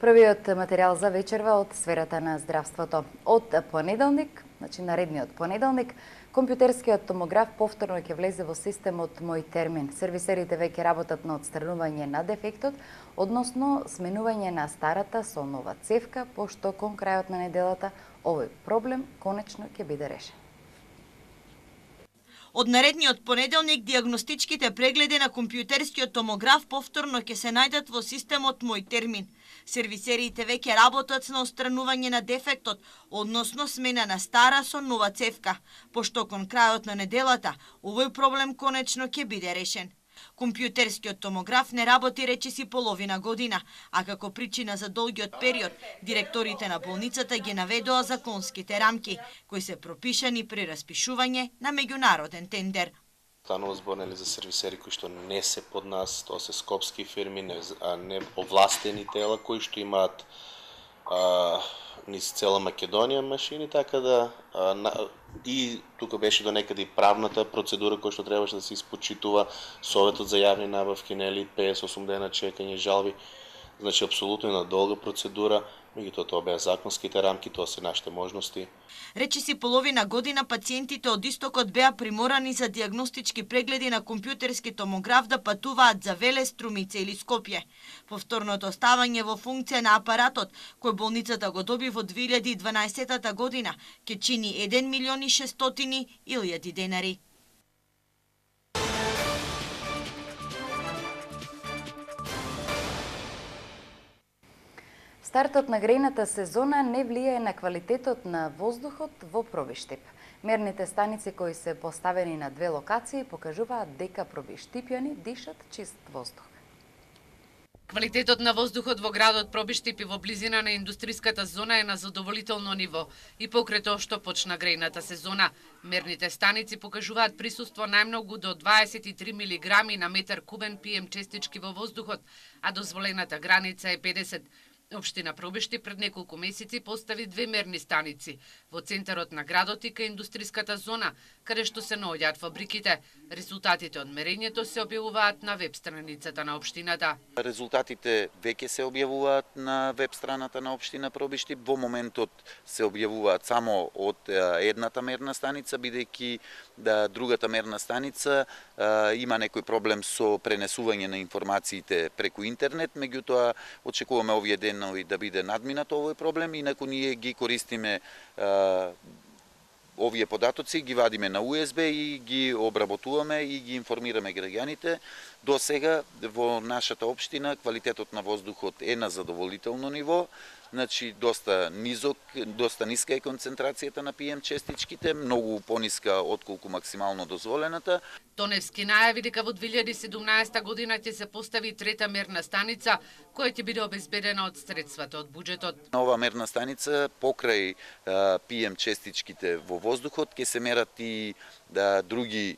Првиот материјал за вечерва од сферата на здравството. Од понеделник, наредниот понеделник, компјутерскиот томограф повторно ќе влезе во системот Мој термин. Сервисерите веќе работат на отстранување на дефектот, односно сменување на старата со нова цевка, пошто кон крајот на неделата овој проблем конечно ќе биде решен. Од наредниот понеделник диагностичките прегледи на компјутерскиот томограф повторно ќе се најдат во системот Мој термин. Сервисерите веќе работат на отстранување на дефектот, односно смена на стара со нова цевка, пошто кон крајот на неделата овој проблем конечно ќе биде решен. Компјутерскиот томограф не работи речиси половина година, а како причина за долгиот период, директорите на болницата ги наведоа законските рамки, кои се пропишани при распишување на меѓународен тендер. Станува збор за сервисери кои што не се под нас, тоа се скопски фирми, не овластени тела кои што имаат низ цела Македонија машини, така да и тука беше до некаде и правната процедура која што требаше да се испочитува, Советот за јавни набавки, нели 58 дена чекање, жалби. Значи апсолутно една долга процедура, меѓутоа тоа беа законските рамки, тоа се нашите можности. Речиси половина година пациентите од истокот беа приморани за диагностички прегледи на компјутерски томограф да патуваат за Велес, Струмица или Скопје. Повторното ставање во функција на апаратот, кој болницата го доби во 2012 година, ќе чини 1.600.000 денари. Стартот на грејната сезона не влијае на квалитетот на воздухот во Пробиштип. Мерните станици кои се поставени на две локации покажуваат дека пробиштипјани дишат чист воздух. Квалитетот на воздухот во градот Пробиштип и во близина на индустриската зона е на задоволително ниво и покрај тоа што почна грејната сезона. Мерните станици покажуваат присуство најмногу до 23 милиграми на метар кубен PM честички во воздухот, а дозволената граница е 50. Општина Пробиштип пред неколку месеци постави две мерни станици во центарот на градот и кај индустриската зона, каде што се наоѓаат фабриките. Резултатите од мерењето се објавуваат на веб страницата на општината. Резултатите веќе се објавуваат на веб страната на општина Пробиштип. Во моментот се објавуваат само од едната мерна станица, бидејќи другата мерна станица има некој проблем со пренесување на информациите преку интернет, меѓутоа очекуваме овие денови да биде надминат овој проблем, инаку ние ги користиме овие податоци, ги вадиме на USB и ги обработуваме и ги информираме граѓаните. До сега во нашата општина квалитетот на воздухот е на задоволително ниво, значи доста ниска е концентрацијата на PM честичките, многу пониска отколку максимално дозволената. Тоневски најави дека во 2017 година ќе се постави трета мерна станица, која ќе биде обезбедена од средствата од буџетот. Нова мерна станица покрај PM честичките во воздухот ќе се мерат и други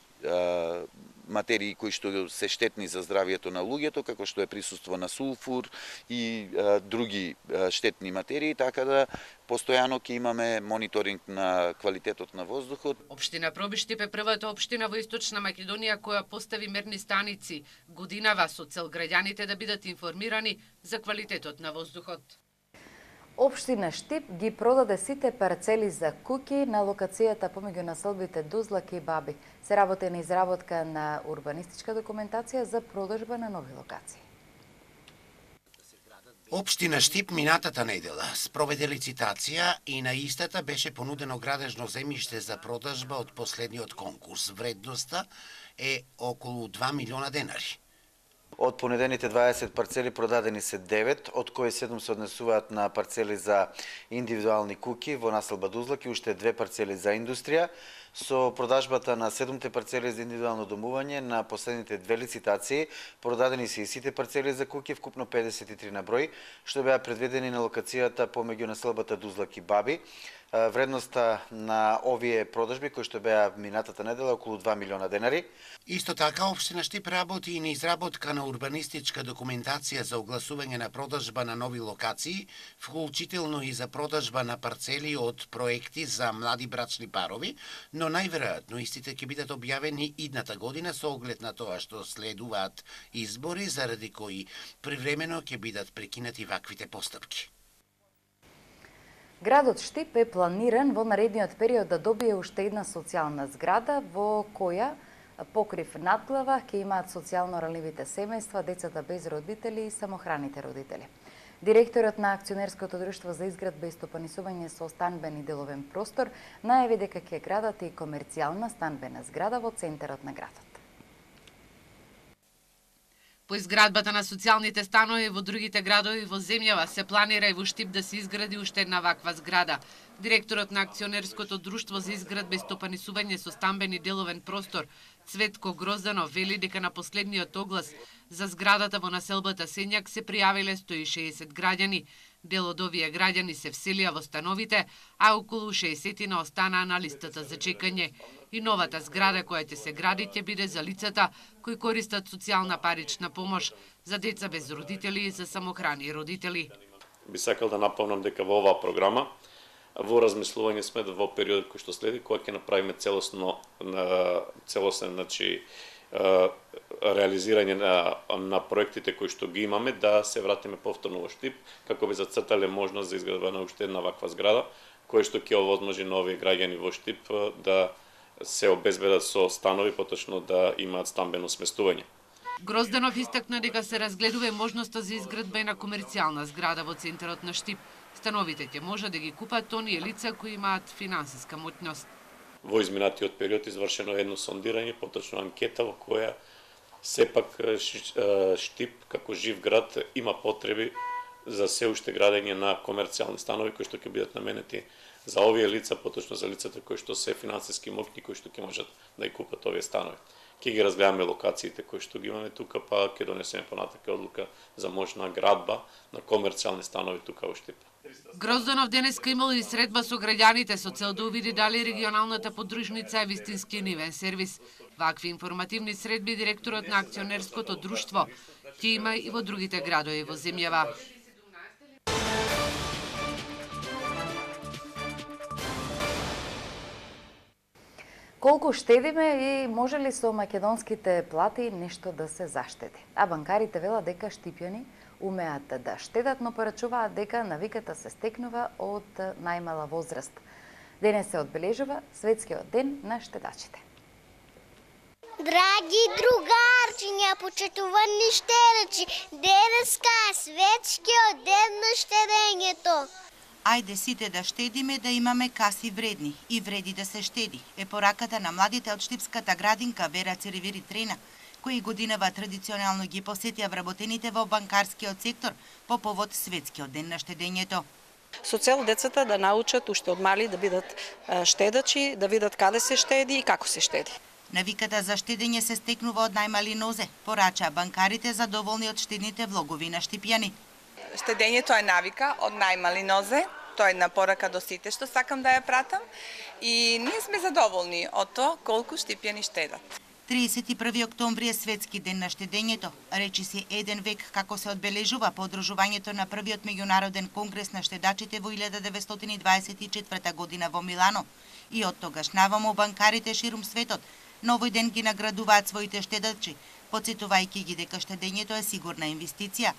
материи кои што се штетни за здравието на луѓето, како што е присуство на сулфур и други штетни материи, така да постојано ќе имаме мониторинг на квалитетот на воздухот. Општина Пробиштип е првата општина во Источна Македонија која постави мерни станици годинава со цел граѓаните да бидат информирани за квалитетот на воздухот. Општина Штип ги продаде сите парцели за куќи на локацијата помеѓу населбите Дузлак и Баби. Се работи на изработка на урбанистичка документација за продажба на нови локации. Општина Штип минатата недела спроведе лицитација и на истата беше понудено градежно земјиште за продажба од последниот конкурс. Вредноста е околу 2 милиона денари. Од понудените 20 парцели продадени се 9, од кои 7 се однесуваат на парцели за индивидуални куќи во населба Дузлак и уште 2 парцели за индустрија. Со продажбата на 7 парцели за индивидуално домување на последните две лицитации продадени се и сите парцели за куќи, вкупно 53 на број, што беа предвидени на локацијата помеѓу населбата Дузлак и Баби. Вредноста на овие продажби кои што беа минатата недела околу 2 милиона денари. Исто така, Општина Штип работи и на изработка на урбанистичка документација за огласување на продажба на нови локации, вклучително и за продажба на парцели од проекти за млади брачни парови, но најверојатно истите ќе бидат објавени идната година со оглед на тоа што следуваат избори, заради кои привремено ќе бидат прекинати ваквите постапки. Градот Штип е планиран во наредниот период да добие уште една социјална зграда во која покрив надглава ќе имаат социјално ранливите семејства, децата без родители и самохраните родители. Директорот на Акционерското друштво за изградба и стопанисување со станбен и деловен простор најави дека ќе градат и комерцијална станбена зграда во центарот на градот. По изградбата на социјалните станови во другите градови во земјава се планира и во Штип да се изгради уште една ваква зграда. Директорот на Акционерското друштво за изградба и стопанисување со станбен и деловен простор Цветко Грозданов вели дека на последниот оглас за зградата во населбата Сењак се пријавиле 160 граѓани. Дел од овие граѓани се вселија во становите, а околу 60 останаа на листата за чекање. И новата зграда која ќе се гради ќе биде за лицата кои користат социјална парична помош за деца без родители и за самохрани родители. Би сакал да напомнам дека во оваа програма во размислување сме во периодот кој што следи, кога ќе направиме целосно реализирање на проектите кои што ги имаме, да се вратиме повторно во Штип, како би зацртале можност за изградба на уште една ваква зграда, која што ќе овозможи на овие граѓани во Штип да се обезбедат со станови, поточно да имаат станбено сместување. Грозданов истакна дека се разгледува можноста за изградба и на комерцијална зграда во центарот на Штип. Становите ќе може да ги купат оние лица кои имаат финансиска моќност. Во изминатиот период извршено едно сондирање, поточно анкета во која сепак Штип како жив град има потреби за се уште градење на комерцијални станови кои што ќе бидат наменети за овие лица, поточно за лицата кои што се финансиски моќни, кои што ќе можат да ги купат овие станови. Ќе ги разгледаме локациите кои што ги имаме тука, па ќе донесеме понатака одлука за можна градба на комерцијални станови тука во Штип. Грозданов денеска имал и средба со граѓаните со цел да увиди дали регионалната поддружница е вистински нивен сервис. Вакви информативни средби директорот на Акционерското друштво ќе има и во другите градови во земјава. Колку штедиме и може ли со македонските плати нешто да се заштеди? А банкарите велат дека штипјани умеат да штедат, но порачуваат дека навиката се стекнува од најмала возраст. Денес се одбележува Светскиот ден на штедачите. Драги другарчиња, почитувани штедачи, денеска е Светскиот ден на штедењето. Ајде сите да штедиме, да имаме каси вредни и вреди да се штеди, е пораката на младите од Штипската градинка Вера Церевири Трена, кои годинава традиционално ги посетија вработените во банкарскиот сектор по повод Светскиот ден на штедењето. Со цел децата да научат уште од мали да бидат штедачи, да видат каде се штеди и како се штеди. Навиката за штедење се стекнува од најмали нозе, порачаа банкарите задоволни од штедните влогови на штипјани. Штедењето е навика од најмали нозе, тоа е една порака до сите што сакам да ја пратам и ние сме задоволни од тоа колку штипјани штедат. 31 октомври е Светски ден на штедењето, речиси еден век како се одбележува по одржувањето на првиот меѓународен конгрес на штедачите во 1924 година во Милано. И од тогаш наваму банкарите ширум светот на овој ден ги наградуваат своите штедачи, потсетувајќи ги дека штедењето е сигурна инвестиција.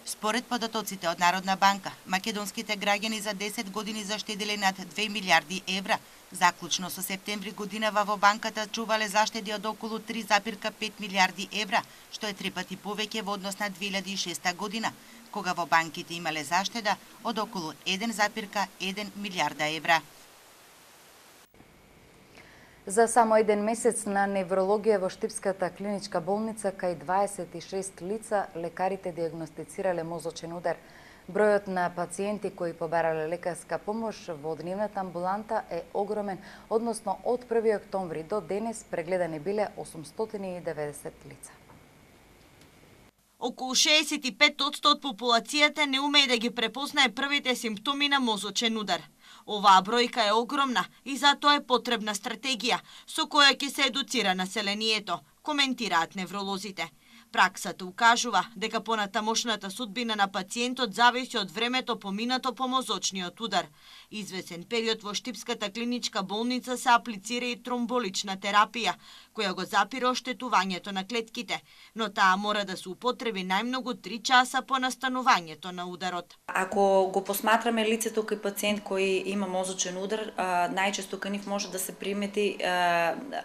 Според податоците од Народна банка, македонските граѓани за 10 години заштедиле над 2 милиарди евра. Заклучно со септември годинава во банката чувале заштеди од околу 3,5 милиарди евра, што е 3 пати повеќе во однос на 2006 година, кога во банките имале заштеда од околу 1,1 милиарда евра. За само еден месец на неврологија во Штипската клиничка болница кај 26 лица лекарите диагностицирале мозочен удар. Бројот на пациенти кои побарале лекарска помош во дневната амбуланта е огромен, односно од 1 октомври до денес прегледани биле 890 лица. Околу 65% од популацијата не умее да ги препознае првите симптоми на мозочен удар. Оваа бројка е огромна и затоа е потребна стратегија со која ќе се едуцира населението, коментираат невролозите. Праксата укажува дека понатамошната судбина на пациентот зависи од времето поминато по мозочниот удар. Извесен период во Штипската клиничка болница се аплицира и тромболична терапија, која го запира оштетувањето на клетките, но таа мора да се употреби најмногу 3 часа по настанувањето на ударот. Ако го посматраме лицето кај пациент кој има мозочен удар, најчесто кај нив може да се примети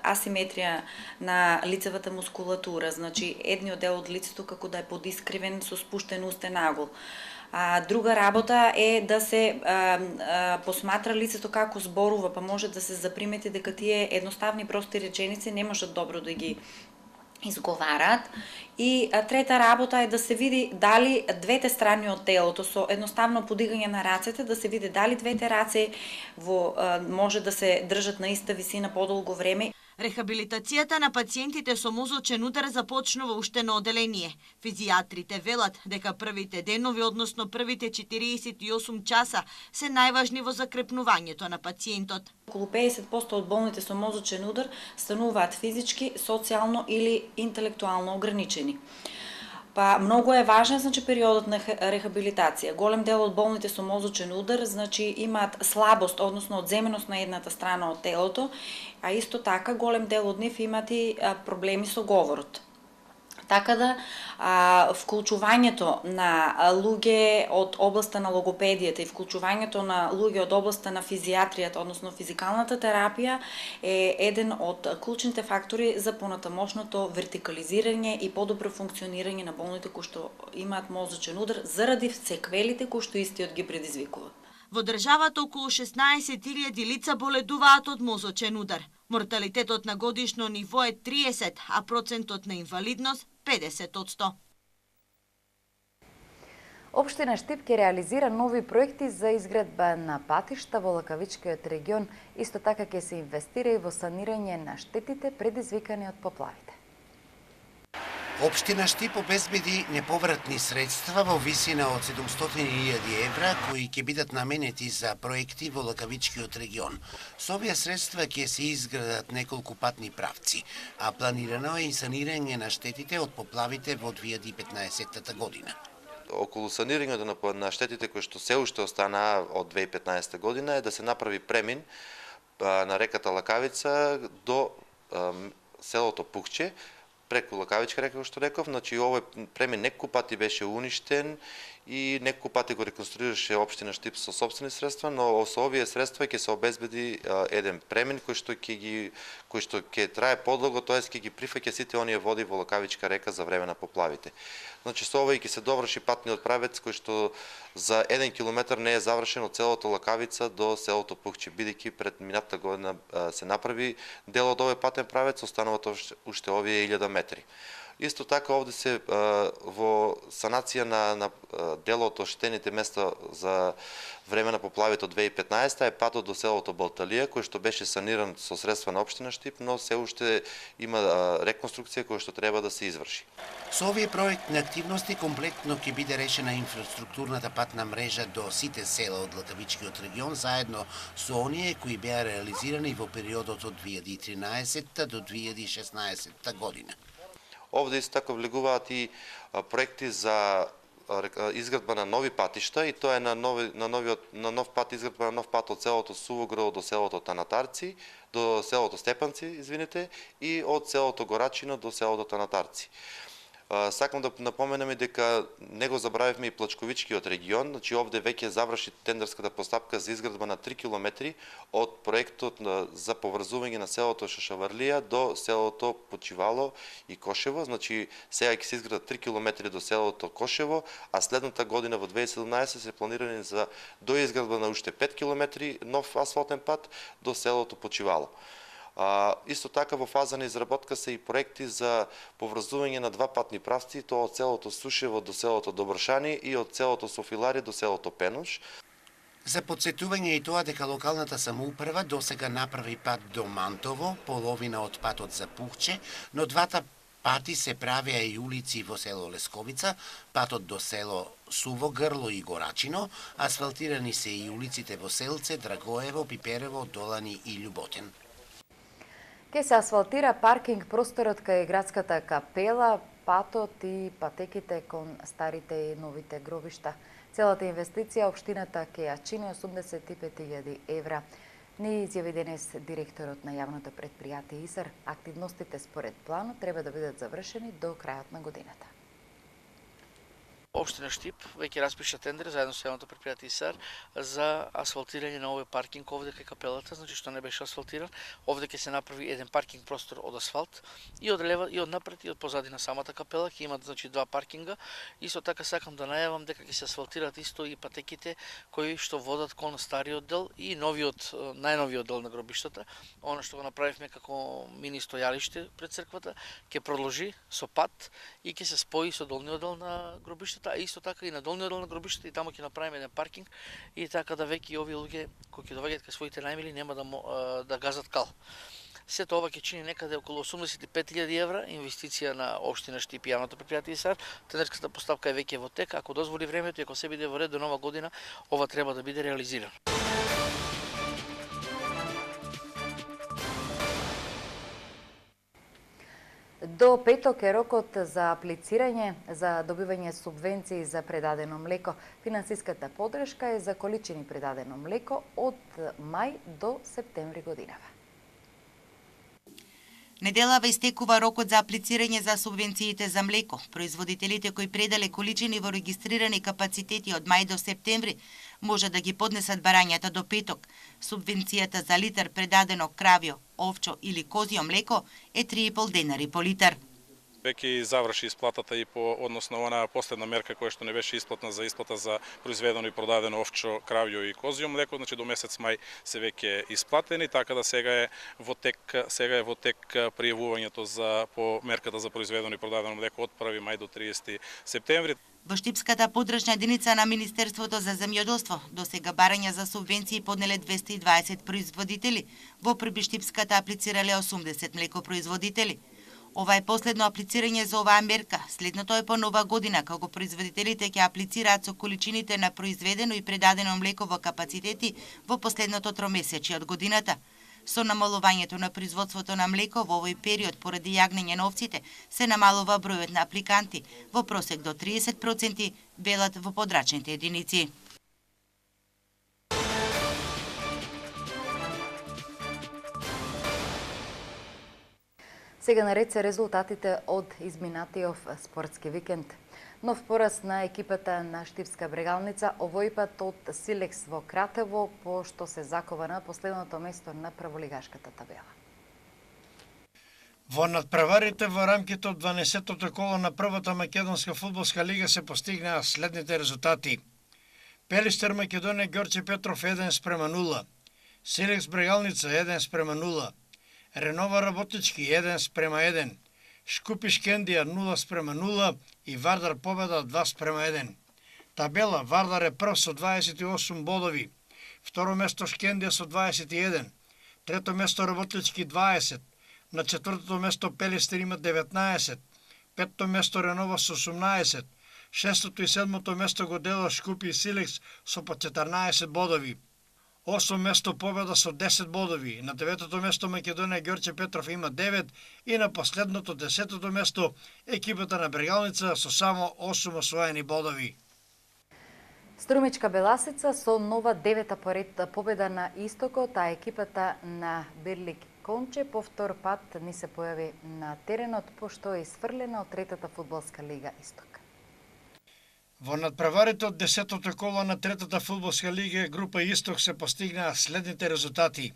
асиметрија на лицевата мускулатура, значи едниот дел од лицето како да е подискривен со спуштен устен агол. Друга работа е да се посматра лицето како зборува, па може да се запримети дека тие едноставни прости реченици не можат добро да ги изговарат. И трета работа е да се види дали двете страни од телото со едноставно подигање на рацете, да се види дали двете раце може да се држат на иста висина подолго време. Рехабилитацијата на пациентите со мозочен удар започнува уште на оделение. Физијатрите велат дека првите денови, односно првите 48 часа, се најважни во закрепнувањето на пациентот. Околу 50% од болните со мозочен удар стануваат физички, социјално или интелектуално ограничени. Па многу е важен периодот на рехабилитација. Голем дел од болните со мозочен удар имаат слабост, односно одземеност на едната страна од телото, а исто така голем дел од нив имаат и проблеми со говорот. Така да вклучувањето на луѓе од областа на логопедијата и вклучувањето на луѓе од областа на физијатријата, односно физикалната терапија, е еден од клучните фактори за понатамошното вертикализирање и подобро функционирање на болните кои што имаат мозочен удар заради секвелите кои што истиот ги предизвикува. Во државата околу 16.000 лица боледуваат од мозочен удар. Морталитетот на годишно ниво е 30, а процентот на инвалидност 50%. Општина Штип ќе реализира нови проекти за изградба на патишта во Лакавичкиот регион, исто така ќе се инвестира и во санирање на штетите предизвикани од поплавите. Општина Штип обезбеди неповратни средства во висина од 700.000 евра кои ќе бидат наменети за проекти во Лакавичкиот регион. Со овие средства ќе се изградат неколку патни правци, а планирано е и санирање на штетите од поплавите во 2015 година. Околу санирањето на штетите кои што се уште останаа од 2015 година е да се направи премин на реката Лакавица до селото Пукче, преку Лакавичка река, што реков, значи овој премин неколку пати беше уништен и неколку пати го реконструираше општина Штип со сопствени средства, но со овие средства ќе се обезбеди еден премин кој што ќе трае подолго, тоест ќе ги прифаќа сите оние води во Лакавичка река за време на поплавите. Значи со овој ќе се доврши патниот правец кој што за 1 километар не е завршен од селото Лакавица до селото Пукче, бидејќи пред минатата година се направи дел од овој патен правец, остануват уште овие 1000 метри. Исто така овде се во санација на делот оштетените места за време на поплавите од 2015 е патот до селото Балталија, кој што беше саниран со средства на општина Штип, но се уште има реконструкција која што треба да се изврши. Со овие проектни активности комплетно ќе биде решена инфраструктурната патна мрежа до сите села од Лакавичкиот регион, заедно со оние кои беа реализирани во периодот од 2013 до 2016 година. Овде исто така влегуваат и проекти за изградба на нови патишта, и тоа е на нов пат, изградба на нов пат од селото Сувограво до селото Танатарци, до селото Степанци, извинете, и од селото Горачино до селото Танатарци. Сакам да напоменам дека не го забравивме и Плачковичкиот регион, значи овде веќе заврши тендерската постапка за изградба на 3 километри од проектот за поврзување на селото Шашаварлија до селото Почивало и Кошево, значи сега ќе се изградат 3 километри до селото Кошево, а следната година во 2017 се планирани за доизградба на уште 5 километри нов асфалтен пат до селото Почивало. Исто така во фаза на изработка се и проекти за поврзување на два патни правци, тоа од селото Сушево до селото Добршани и од селото Софилари до селото Пенуш. За подсетување и тоа дека локалната самоуправа досега направи пат до Мантово, половина од патот за Пукче, но двата Пати се правеа и улици во село Лесковица, патот до село Суво Грло и Горачино, асфалтирани се и улиците во Селце, Драгоево, Пиперево, Долани и Љуботен. Ке се асфалтира паркинг просторот кај градската капела, патот и патеките кон старите и новите гробишта. Целата инвестиција општината ќе ја чини 85.000 евра. Ни изјави денес директорот на јавното предпријатие ИСАР. Активностите според планот треба да бидат завршени до крајот на годината. Општина Штип веќе распиша тендер заедно со јавното предпријатие ИСАР за асфалтирање на овој паркинг овде кај капелата, значи што не беше асфалтиран. Овде ќе се направи еден паркинг простор од асфалт и од лева и од напред и од позади на самата капела ќе имат значи два паркинга. Исто така сакам да најавам дека ќе се асфалтираат исто и патеките кои што водат кон стариот дел и новиот најновиот дел на гробиштата. Она што го направивме како мини стојалиште пред црквата ќе продолжи со пат и ќе се спои со долниот дел на гробиштата, а исто така и на долниот дел на гробиштата и таму ќе направиме еден паркинг и така да веќе и овие луѓе кои ќе доаѓаат кај своите најмили нема да газат кал. Сето ова ќе чини некаде околу 85.000 евра инвестиција на општина Штип и јавното предпријатие ИСАР. Тендерската поставка е веќе во тек, ако дозволи времето и ако се биде во ред до нова година, ова треба да биде реализирано. До петок е рокот за аплицирање за добивање субвенции за предадено млеко. Финансиската подршка е за количини предадено млеко од мај до септември годинава. Неделава истекува рокот за аплицирање за субвенциите за млеко. Производителите кои предале количини во регистрирани капацитети од мај до септември може да ги поднесат барањата до петок. Субвенцијата за литар предадено кравјо, овчо или козјо млеко е 3,5 денари по литар. Веќе заврши исплатата и по однос на онаа последна мерка која што не беше исплатна за исплата за произведено и продадено овчо, кравјо и козјо млеко, значи до месец мај се веќе исплатени, така да сега е во тек пријавувањето за по мерката за произведено и продадено млеко од 1 мај до 30 септември. Во Штипската подрачна единица на Министерството за земјоделство досега барања за субвенции поднеле 220 производители, во Прибиштипската аплицирале 80 млекопроизводители. Ова е последно аплицирање за оваа мерка. Следното е по нова година, како производителите ќе аплицираат со количините на произведено и предадено млеко во капацитети во последното тромесечје од годината. Со намалувањето на производството на млеко во овој период поради јагнење на овците се намалува бројот на апликанти во просек до 30%, велат во подрачните единици. Сега наред се резултатите од изминатиот спортски викенд. Нов пораз на екипата на Штипска брегалница, овој пат од Силекс во Кратево, пошто се закова на последното место на прволигашката табела. Во надпреварите во рамките од 12-тото коло на првата македонска фудбалска лига се постигнаа следните резултати. Пелистер Македонија Ѓорче Петров 1:0, Силекс брегалница 1:0, Ренова Работнички 1:1, Шкупи Шкендија 0:0 и Вардар Победа 2:1. Табела Вардар е прв со 28 бодови, второ место Шкендија со 21, трето место Работнички 20, на четвртото место Пелистер има 19, петто место Ренова со 18, шестото и седмото место го делат Шкупи и Силекс со по 14 бодови. 8 место Победа со 10 бодови, на 9-то место Македонија Ѓорче Петров има 9 и на последното 10-то место екипата на Брегалница со само 8 освоени бодови. Струмичка Беласица со нова 9-та поред победа на Истокот, а екипата на Берлик Конче по втор пат ни се појави на теренот, пошто е изфрлена од третата фудбалска лига Исток. Во надпреварите од 10-тото коло на третата фудбалска лига група Исток се постигнаа следните резултати.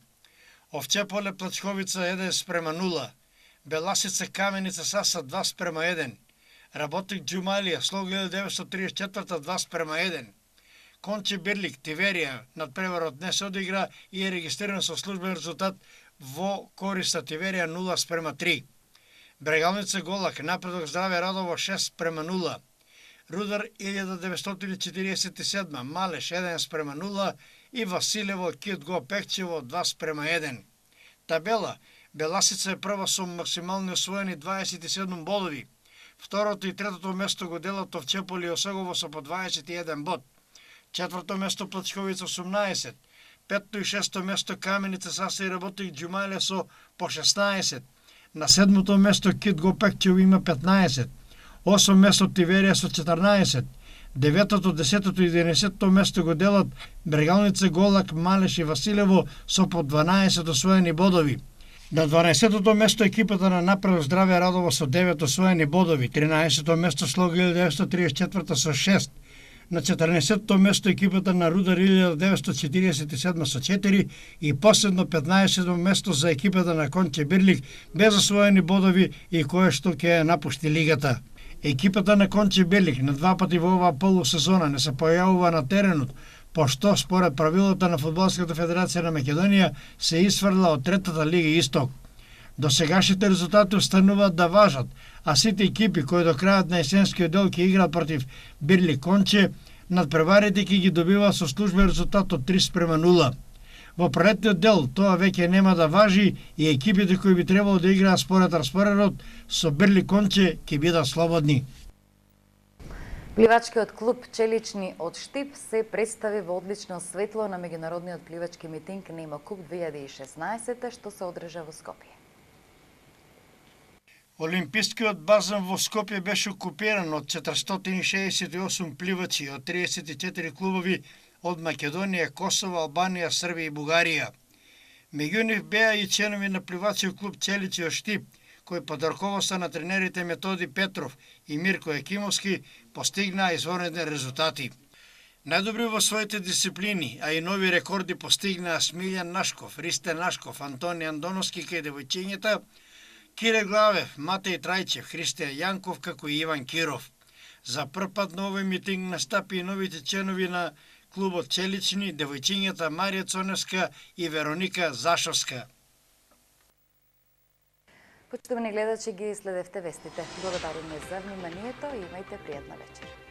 Овчеполе Плачковица 1:0, Беласица Каменица Саса 2:1, Работник Ѓумалија Слог 1934 2:1, Конче Берлик Тиверија надпреварот не се одигра и е регистриран со службен резултат во корист на Тиверија 0:3. Брегалница Голак Напредок Здраве Радово 6:0, Рудар 1947 Малеш 1:0 и Василево Кит Го Пекчево 2:1. Табела Беласица е прва со максимални освоени 27 бодови. Второто и третото место го делат Овчеполи и Осогово со по 21 бод. Четврто место Плачковица 18. Петто и шесто место Каменица, Саса и Работик Ѓумале со по 16. На седмото место Кит Гопекчев има 15. Осмо место Тиверија со 14. Деветото, 10-то и 11-то место го делат Брегалница, Голак, Малеш и Василево со по 12 освоени бодови. На 12-то место екипата на Направо Здраве Радово со 9 освоени бодови, 13-то место Слога 1934 со 6, на 14-то место екипата на Рудар 1947 со 4 и последно 15-то место за екипата на Конче Бирлик без освоени бодови и кое што ќе напушти лигата. Екипата на Конче Бирлик на два пати во оваа полусезона не се појавува на теренот, пошто според правилата на Фудбалската федерација на Македонија се исфрла од третата лига Исток. До сегашните резултати остануваат да важат, а сите екипи кои до крајот на есенскиот дел ќе играат против Бирлик Конче, надпреварите ќе ги добиваат со службен резултат од 3:0. Во пролетниот дел тоа веќе нема да важи и екипите кои би требало да играат според распоредот со Бирлик Конче ќе бидат слободни. Пливачкиот клуб Челични од Штип се представи во одлично светло на меѓународниот пливачки митинг Немо Куп 2016 што се одржа во Скопје. Олимпискиот базен во Скопје беше окупиран од 468 пливачи од 34 клубови од Македонија, Косово, Албанија, Србија и Бугарија. Меѓу нив беа и членови на пливачиот клуб Челични од Штип, кои под рководство на тренерите Методи Петров и Мирко Екимовски постигнаа извонредни резултати. Најдобри во своите дисциплини, а и нови рекорди постигнаа Смилјан Нашков, Ристе Нашков, Антони Андоновски кај девојчињата, Кире Главев, Матеј Трајчев, Христијан Јанков, како и Иван Киров. За прв пат на овој митинг настапи и новите членови на клубот Челични, девојчињата Марија Цоневска и Вероника Зашовска. Почитувани гледачи, ги следевте вестите. Благодариме за вниманието и имајте пријатна вечер.